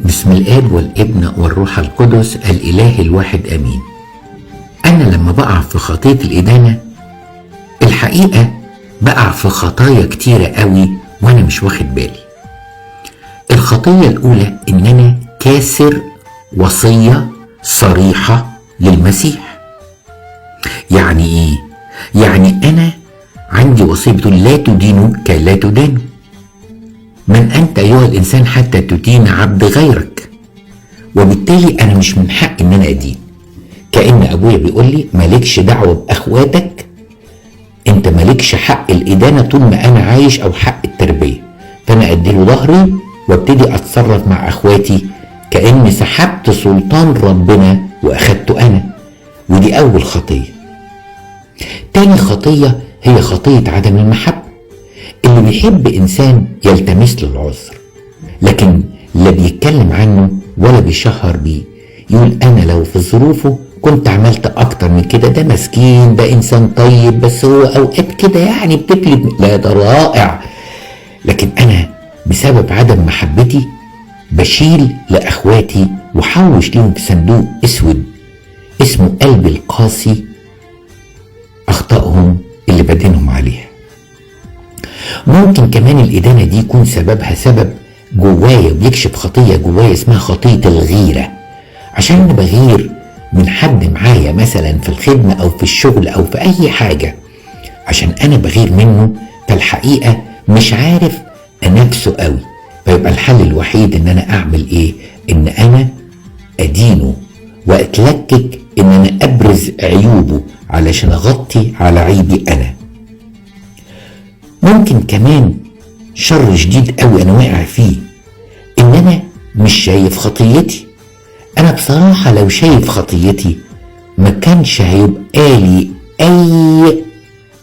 بسم الآب والابن والروح القدس الإله الواحد آمين. أنا لما بقع في خطية الإدانة الحقيقة بقع في خطايا كتيرة قوي وأنا مش واخد بالي. الخطية الأولى إن أنا كاسر وصية صريحة للمسيح. يعني إيه؟ يعني أنا عندي وصية بتقول لا تدينوا كي لا تدانوا. من أنت أيها الإنسان حتى تدين عبد غيرك؟ وبالتالي أنا مش من حق إن أنا أدين. كأن أبويا بيقول لي مالكش دعوة بأخواتك، أنت مالكش حق الإدانة طول ما أنا عايش أو حق التربية. فأنا أديله ظهري وابتدي أتصرف مع أخواتي كأني سحبت سلطان ربنا وأخدته أنا. ودي أول خطية. تاني خطية هي خطية عدم المحبة. اللي بيحب إنسان يلتمس له العذر، لكن لا بيتكلم عنه ولا بيشهر بيه. يقول أنا لو في ظروفه كنت عملت أكتر من كده، ده مسكين، ده إنسان طيب، بس هو أوقات كده يعني بتقلب. لا ده رائع. لكن أنا بسبب عدم محبتي بشيل لأخواتي وحوش ليهم في صندوق أسود اسمه قلبي القاسي أخطائهم اللي بدينهم عليها. ممكن كمان الإدانة دي يكون سببها سبب جوايا، بيكشف خطية جوايا اسمها خطية الغيرة. عشان أنا بغير من حد معايا مثلا في الخدمة أو في الشغل أو في أي حاجة، عشان أنا بغير منه فالحقيقة مش عارف أنافسه قوي. فيبقى الحل الوحيد إن أنا أعمل إيه؟ إن أنا أدينه وأتلكك، إن أنا أبرز عيوبه علشان أغطي على عيبي أنا. ممكن كمان شر شديد قوي انا واقع فيه ان انا مش شايف خطيتي. انا بصراحة لو شايف خطيتي ما كانش هيبقى لي اي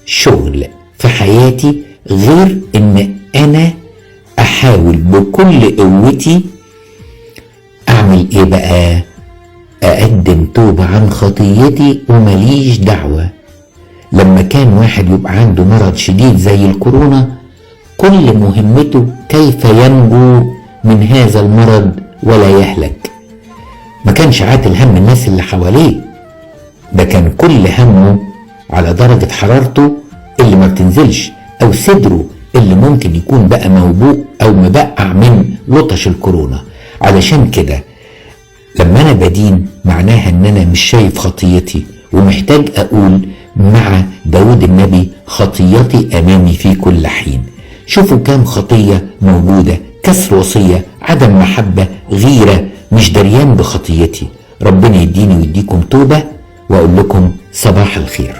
شغل في حياتي غير ان انا احاول بكل قوتي اعمل ايه بقى؟ اقدم توبة عن خطيتي ومليش دعوة. لما كان واحد يبقى عنده مرض شديد زي الكورونا، كل مهمته كيف ينجو من هذا المرض ولا يهلك. ما كانش عاتل هم الناس اللي حواليه، ده كان كل همه على درجة حرارته اللي ما بتنزلش أو صدره اللي ممكن يكون بقى موبوء أو مبقع من لطش الكورونا. علشان كده لما أنا بدين معناها إن أنا مش شايف خطيتي، ومحتاج أقول مع داود النبي خطيتي أمامي في كل حين. شوفوا كام خطية موجودة: كسر وصية، عدم محبة، غيرة، مش دريان بخطيتي. ربنا يديني ويديكم توبة، وأقول لكم صباح الخير.